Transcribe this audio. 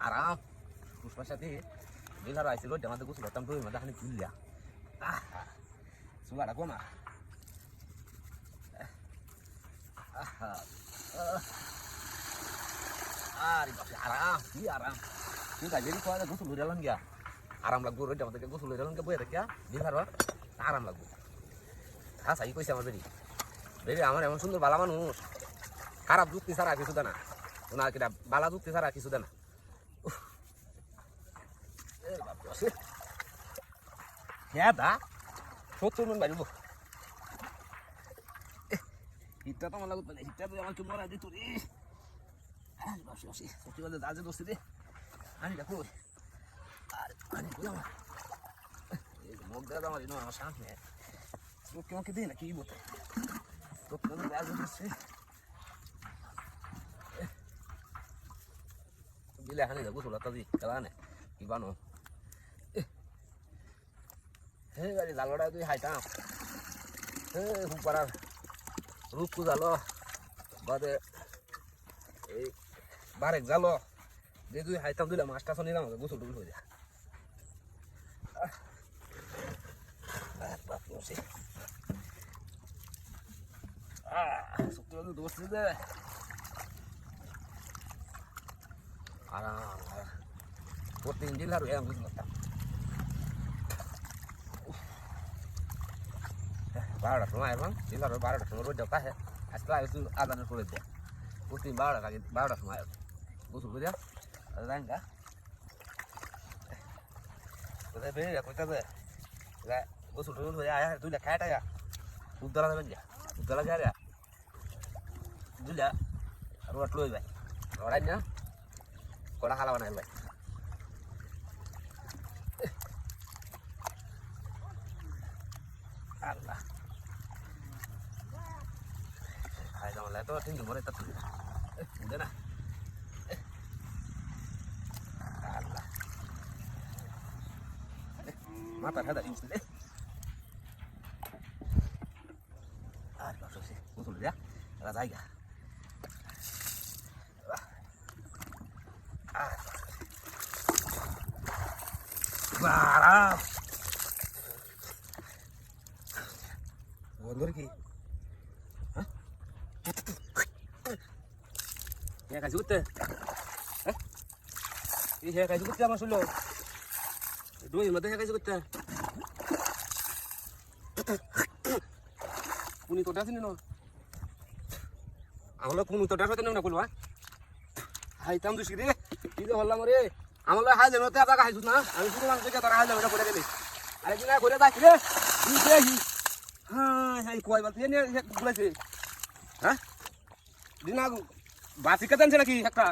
আরাম পুষ্পার সাথে বেলার আইছিল আমাদের গোসল করতাম তো মাথা খানি তুললিয়া চুলাটা কমা আরে বাপরে আরাম কি আরাম তুই গাড়ি খাওয়া গোসল হয়ে গেলাম গিয়া আরাম লাগবো রোড আমাদেরকে গোসল হয়ে গেলাম বইয়ে দেখিয়া বেলার আরাম লাগবো হ্যাঁ সাই কইছে আমার বেরি বেরি আমার এমন সুন্দর বালা মানুষ খারাপ যুক্তি ছাড়া কিছু দেনা ওনার কিনা বালা যুক্তি ছাড়া কিছু দেনা হ্যাঁ দা 70 মন বাড়িব হিটটা তো আমার লাগত না হিটটা তো আমার চুমরা দিত রে বসে বসে সত্যি বলতে দাজে দোস্তি রে আনি দেখো আর আনি কইলাম এই মুখ দেওয়া আমার ইনো আমার সামনে তো কেমন কি দিই না কি বলতে তো কোন দাজে দোস্তি দিলে হানি দেখো চলা তাজি খেলা নে কি বানো হে গাড়ি জালটা তুই হাইতাম হে হুপারার রূপকু জালো বাদে এই বারেক জালো যে তুই হাইতাম দিলাম মাছটা নিলাম গোসল টুকুল হয়ে যা সত্যি বলতে দোষ দে আরাম প্রতিদিন দিল আর এরকম বুঝতে পারতাম 12টার সময় এবং দিল আর 12টার সময় রোদ যাওয়া আছে আজকে একটু আদানের করে দেয় প্রতিদিন 12টার আগে 12টার সময় গোসল করে যাই না কোথায় বেরিয়ে কোথায় গোসল টুসল হয়ে আয়া দুইটা খাইটা উদ্দলা যাবেন যা উদ্দলা যা রে দুইটা রোড লই ভাই রড়াই না কড়া খালা বানাই ভাই আল্লাহ খাই দাম তো ঠিক মরে তা দে না আল্লাহ মাথা ঠাডা দিস দে আর বসে গোসল যা এরা জায়গা বাড়া বন্ধুর কি হ্যাঁ কাজ করতে এই কাজ করতে আমার শুনলো দুই মধ্যে কাজ করতে কোনি তোটা আছে না আমলো কোন তোটা হতে না কইলো হাইতাম দুসি রে কি যে হল্লা মরে আমলো হাই যেন তে টাকা হাইছুস না আমি শুধু মানুষ থেকে তারা হাই যেন এটা পড়ে গেলি আরে কি না করে যাই রে কি দেহি হ্যাঁ হ্যাঁ কই বলতে নে বলেছে হ্যাঁ দিনা বাসি কাটানছে নাকি একটা